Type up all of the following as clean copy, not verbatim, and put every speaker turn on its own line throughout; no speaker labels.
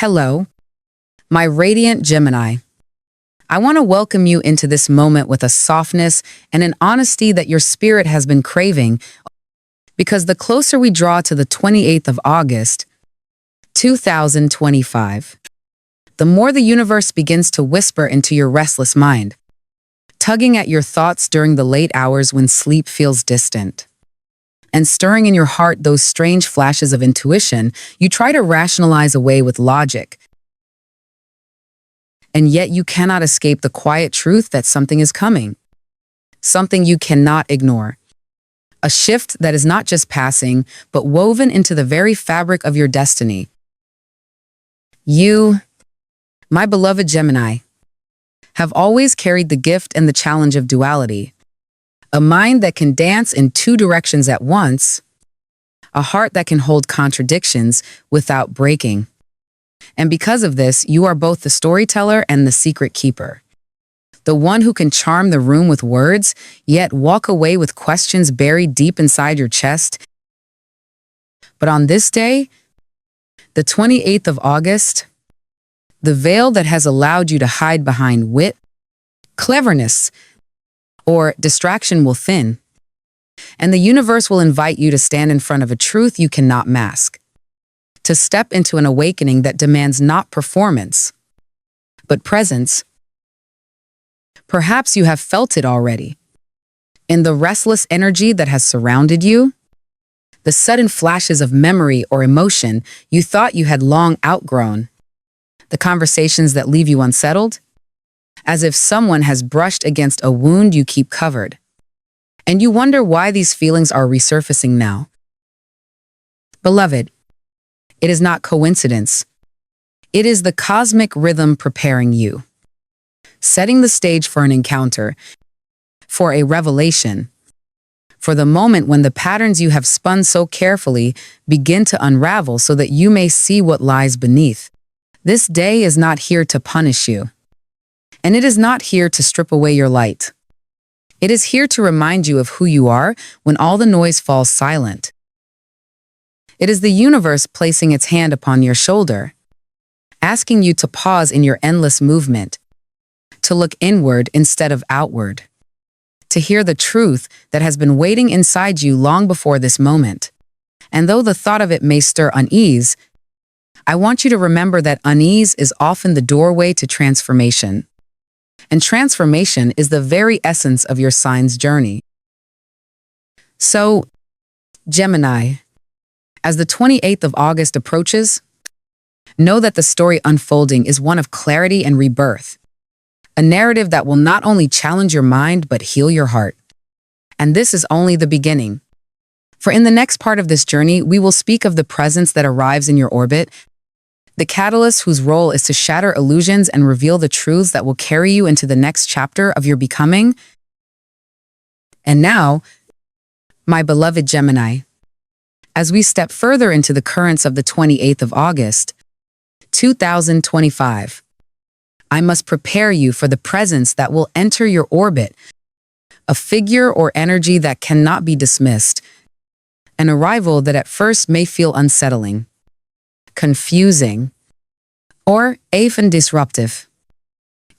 Hello, my radiant Gemini. I want to welcome you into this moment with a softness and an honesty that your spirit has been craving, because the closer we draw to the 28th of August, 2025, the more the universe begins to whisper into your restless mind, tugging at your thoughts during the late hours when sleep feels distant, and stirring in your heart those strange flashes of intuition you try to rationalize away with logic. And yet you cannot escape the quiet truth that something is coming, something you cannot ignore. A shift that is not just passing, but woven into the very fabric of your destiny. You, my beloved Gemini, have always carried the gift and the challenge of duality. A mind that can dance in two directions at once, a heart that can hold contradictions without breaking. And because of this, you are both the storyteller and the secret keeper. The one who can charm the room with words, yet walk away with questions buried deep inside your chest. But on this day, the 28th of August, the veil that has allowed you to hide behind wit, cleverness, or distraction will thin, and the universe will invite you to stand in front of a truth you cannot mask, to step into an awakening that demands not performance, but presence. Perhaps you have felt it already. In the restless energy that has surrounded you, the sudden flashes of memory or emotion you thought you had long outgrown, the conversations that leave you unsettled, as if someone has brushed against a wound you keep covered. And you wonder why these feelings are resurfacing now. Beloved, it is not coincidence. It is the cosmic rhythm preparing you, setting the stage for an encounter, for a revelation, for the moment when the patterns you have spun so carefully begin to unravel so that you may see what lies beneath. This day is not here to punish you, and it is not here to strip away your light. It is here to remind you of who you are when all the noise falls silent. It is the universe placing its hand upon your shoulder, asking you to pause in your endless movement, to look inward instead of outward, to hear the truth that has been waiting inside you long before this moment. And though the thought of it may stir unease, I want you to remember that unease is often the doorway to transformation. And transformation is the very essence of your sign's journey. So, Gemini, as the 28th of August approaches, know that the story unfolding is one of clarity and rebirth, a narrative that will not only challenge your mind but heal your heart. And this is only the beginning. For in the next part of this journey, we will speak of the presence that arrives in your orbit, the catalyst whose role is to shatter illusions and reveal the truths that will carry you into the next chapter of your becoming. And now, my beloved Gemini, as we step further into the currents of the 28th of August, 2025, I must prepare you for the presence that will enter your orbit, a figure or energy that cannot be dismissed, an arrival that at first may feel unsettling, confusing, or even disruptive,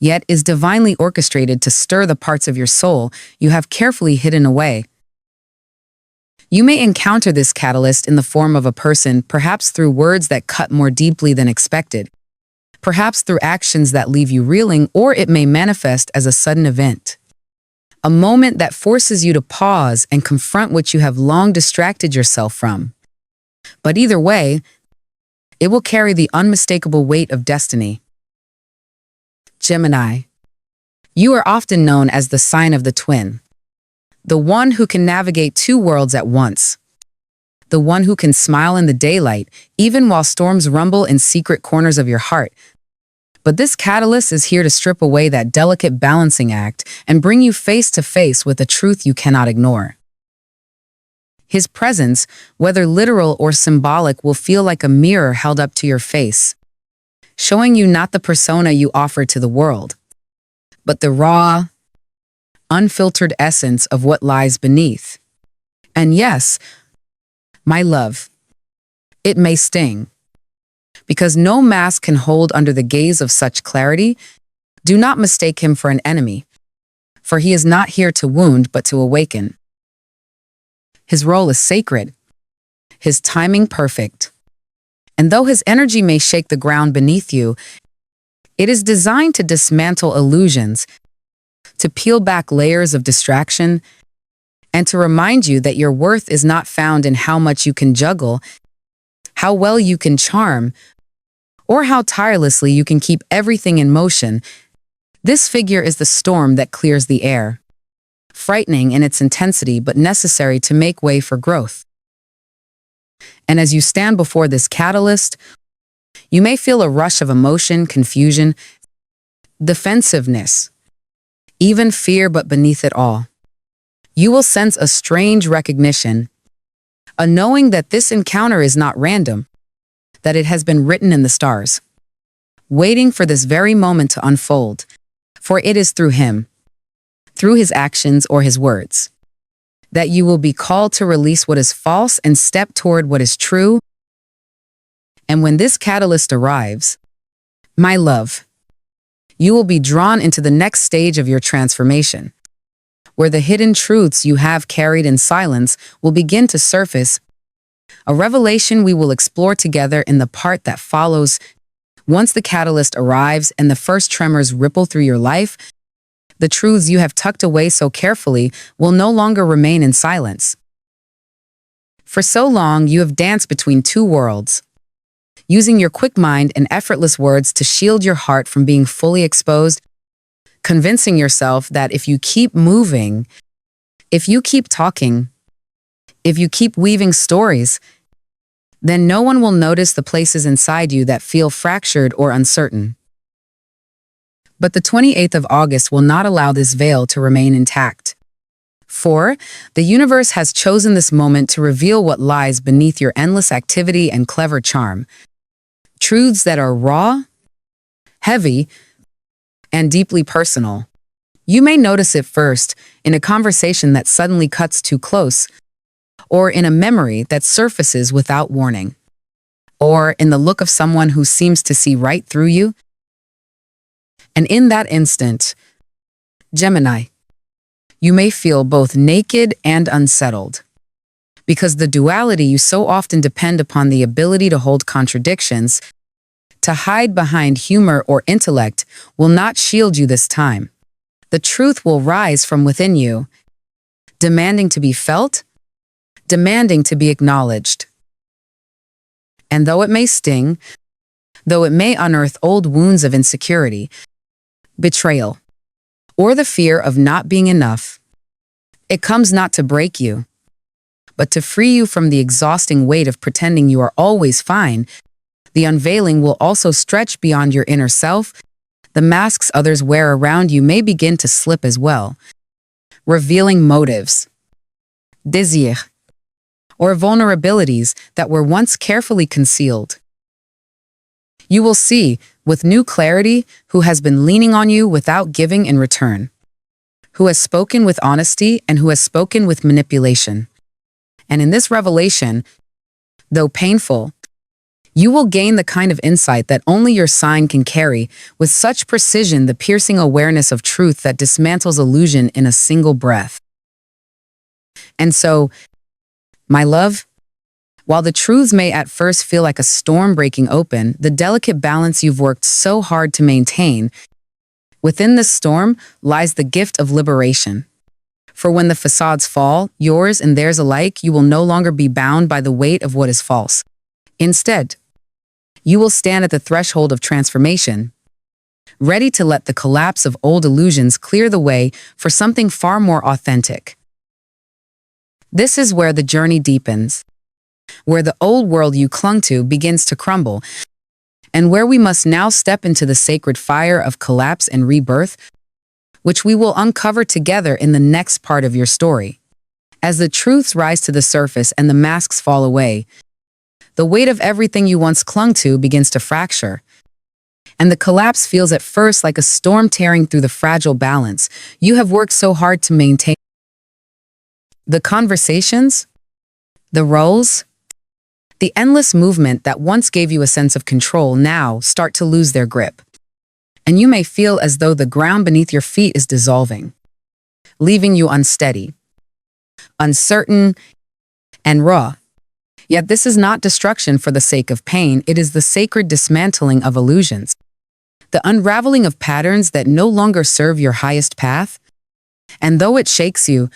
yet is divinely orchestrated to stir the parts of your soul you have carefully hidden away. You may encounter this catalyst in the form of a person, perhaps through words that cut more deeply than expected, perhaps through actions that leave you reeling, or it may manifest as a sudden event, a moment that forces you to pause and confront what you have long distracted yourself from. But either way, it will carry the unmistakable weight of destiny. Gemini, you are often known as the sign of the twin, the one who can navigate two worlds at once, the one who can smile in the daylight, even while storms rumble in secret corners of your heart. But this catalyst is here to strip away that delicate balancing act and bring you face to face with a truth you cannot ignore. His presence, whether literal or symbolic, will feel like a mirror held up to your face, showing you not the persona you offer to the world, but the raw, unfiltered essence of what lies beneath. And yes, my love, it may sting. Because no mask can hold under the gaze of such clarity, do not mistake him for an enemy, for he is not here to wound but to awaken. His role is sacred, his timing perfect. And though his energy may shake the ground beneath you, it is designed to dismantle illusions, to peel back layers of distraction, and to remind you that your worth is not found in how much you can juggle, how well you can charm, or how tirelessly you can keep everything in motion. This figure is the storm that clears the air, frightening in its intensity but necessary to make way for growth. And as you stand before this catalyst, you may feel a rush of emotion, confusion, defensiveness, even fear, but beneath it all, you will sense a strange recognition, a knowing that this encounter is not random, that it has been written in the stars, waiting for this very moment to unfold, for it is through him, through his actions or his words, that you will be called to release what is false and step toward what is true. And when this catalyst arrives, my love, you will be drawn into the next stage of your transformation, where the hidden truths you have carried in silence will begin to surface, a revelation we will explore together in the part that follows. Once the catalyst arrives and the first tremors ripple through your life, the truths you have tucked away so carefully will no longer remain in silence. For so long, you have danced between two worlds, using your quick mind and effortless words to shield your heart from being fully exposed, convincing yourself that if you keep moving, if you keep talking, if you keep weaving stories, then no one will notice the places inside you that feel fractured or uncertain. But the 28th of August will not allow this veil to remain intact. For the universe has chosen this moment to reveal what lies beneath your endless activity and clever charm. Truths that are raw, heavy, and deeply personal. You may notice it first in a conversation that suddenly cuts too close, or in a memory that surfaces without warning, or in the look of someone who seems to see right through you. And in that instant, Gemini, you may feel both naked and unsettled, because the duality you so often depend upon, the ability to hold contradictions, to hide behind humor or intellect, will not shield you this time. The truth will rise from within you, demanding to be felt, demanding to be acknowledged. And though it may sting, though it may unearth old wounds of insecurity, betrayal, or the fear of not being enough, it comes not to break you, but to free you from the exhausting weight of pretending you are always fine. The unveiling will also stretch beyond your inner self. The masks others wear around you may begin to slip as well, revealing motives, désirs, or vulnerabilities that were once carefully concealed. You will see, with new clarity, who has been leaning on you without giving in return, who has spoken with honesty and who has spoken with manipulation. And in this revelation, though painful, you will gain the kind of insight that only your sign can carry, with such precision, the piercing awareness of truth that dismantles illusion in a single breath. And so, my love, while the truths may at first feel like a storm breaking open, the delicate balance you've worked so hard to maintain, within this storm lies the gift of liberation. For when the facades fall, yours and theirs alike, you will no longer be bound by the weight of what is false. Instead, you will stand at the threshold of transformation, ready to let the collapse of old illusions clear the way for something far more authentic. This is where the journey deepens, where the old world you clung to begins to crumble, and where we must now step into the sacred fire of collapse and rebirth, which we will uncover together in the next part of your story. As the truths rise to the surface and the masks fall away, the weight of everything you once clung to begins to fracture, and the collapse feels at first like a storm tearing through the fragile balance you have worked so hard to maintain. The conversations, the roles, The endless movement that once gave you a sense of control now start to lose their grip. And you may feel as though the ground beneath your feet is dissolving, leaving you unsteady, uncertain, and raw. Yet this is not destruction for the sake of pain, it is the sacred dismantling of illusions, the unraveling of patterns that no longer serve your highest path. And though it shakes you,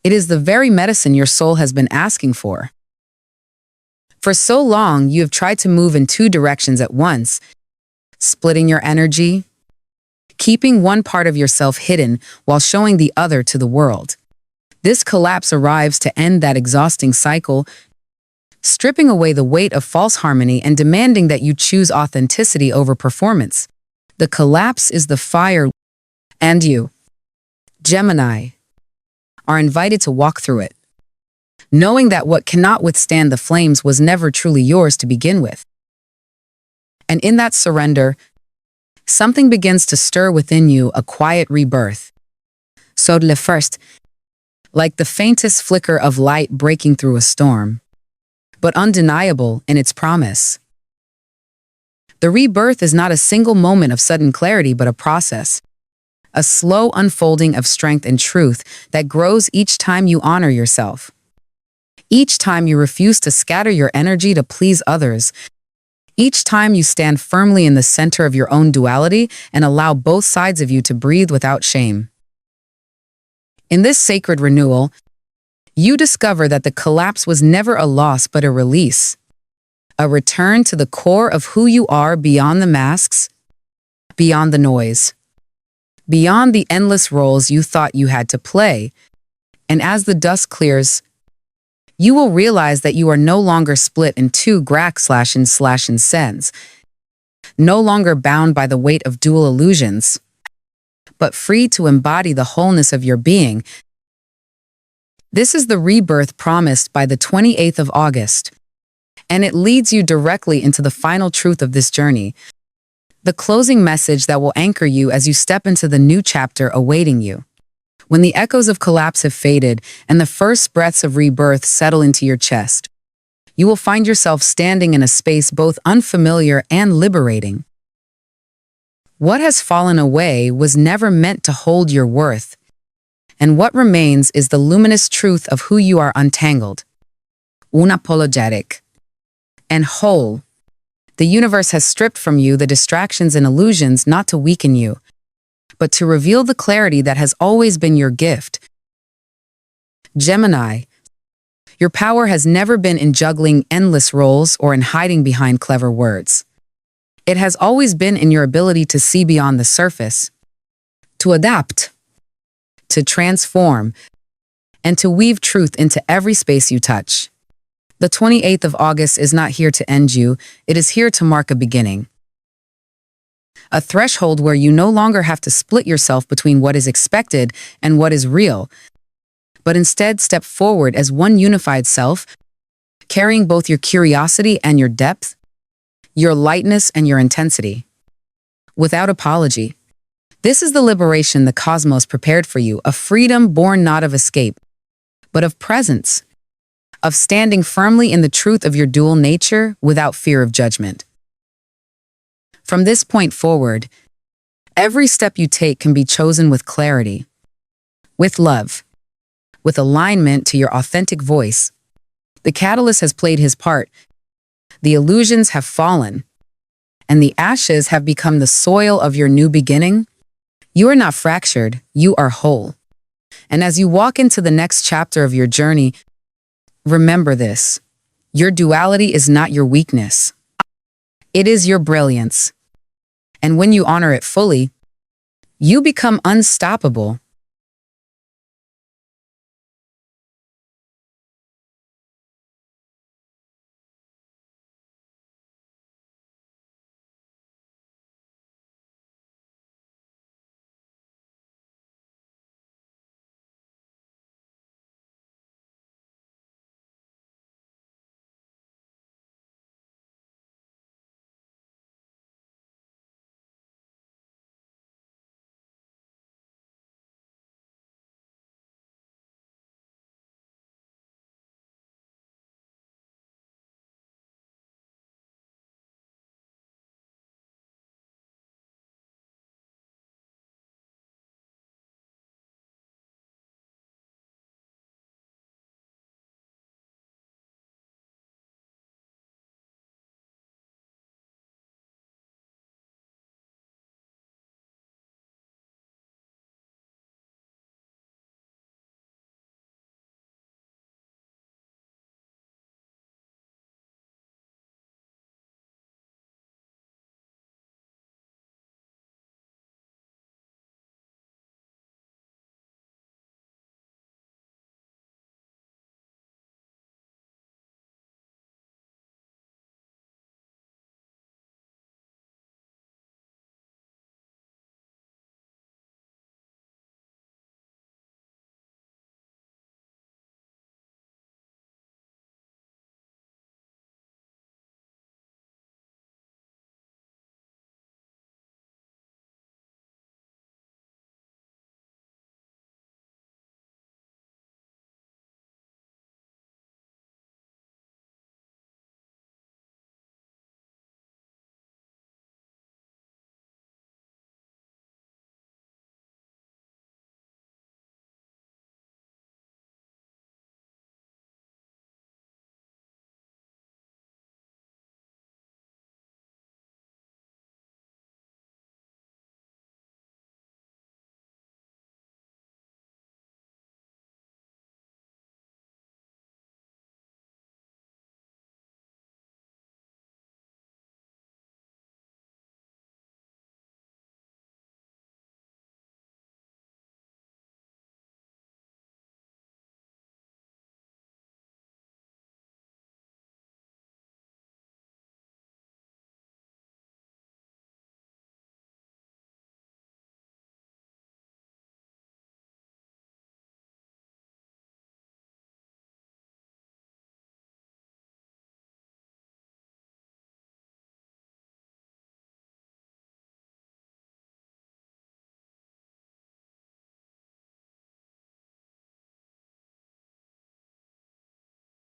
it is the very medicine your soul has been asking for. For so long, you have tried to move in two directions at once, splitting your energy, keeping one part of yourself hidden while showing the other to the world. This collapse arrives to end that exhausting cycle, stripping away the weight of false harmony and demanding that you choose authenticity over performance. The collapse is the fire, and you, Gemini, are invited to walk through it, knowing that what cannot withstand the flames was never truly yours to begin with. And in that surrender, something begins to stir within you, a quiet rebirth. So le first, like the faintest flicker of light breaking through a storm, but undeniable in its promise. The rebirth is not a single moment of sudden clarity, but a process, a slow unfolding of strength and truth that grows each time you honor yourself. Each time you refuse to scatter your energy to please others. Each time you stand firmly in the center of your own duality and allow both sides of you to breathe without shame. In this sacred renewal, you discover that the collapse was never a loss but a release, a return to the core of who you are beyond the masks, beyond the noise, beyond the endless roles you thought you had to play. And as the dust clears, you will realize that you are no longer split in two and sens, no longer bound by the weight of dual illusions, but free to embody the wholeness of your being. This is the rebirth promised by the 28th of August, and it leads you directly into the final truth of this journey, the closing message that will anchor you as you step into the new chapter awaiting you. When the echoes of collapse have faded and the first breaths of rebirth settle into your chest, you will find yourself standing in a space both unfamiliar and liberating. What has fallen away was never meant to hold your worth, and what remains is the luminous truth of who you are, untangled, unapologetic, and whole. The universe has stripped from you the distractions and illusions not to weaken you, but to reveal the clarity that has always been your gift. Gemini, your power has never been in juggling endless roles or in hiding behind clever words. It has always been in your ability to see beyond the surface, to adapt, to transform, and to weave truth into every space you touch. The 28th of August is not here to end you, it is here to mark a beginning. A threshold where you no longer have to split yourself between what is expected and what is real, but instead step forward as one unified self, carrying both your curiosity and your depth, your lightness and your intensity, without apology. This is the liberation the cosmos prepared for you, a freedom born not of escape, but of presence, of standing firmly in the truth of your dual nature without fear of judgment. From this point forward, every step you take can be chosen with clarity, with love, with alignment to your authentic voice. The catalyst has played his part, the illusions have fallen, and the ashes have become the soil of your new beginning. You are not fractured, you are whole. And as you walk into the next chapter of your journey, remember this: your duality is not your weakness. It is your brilliance. And when you honor it fully, you become unstoppable,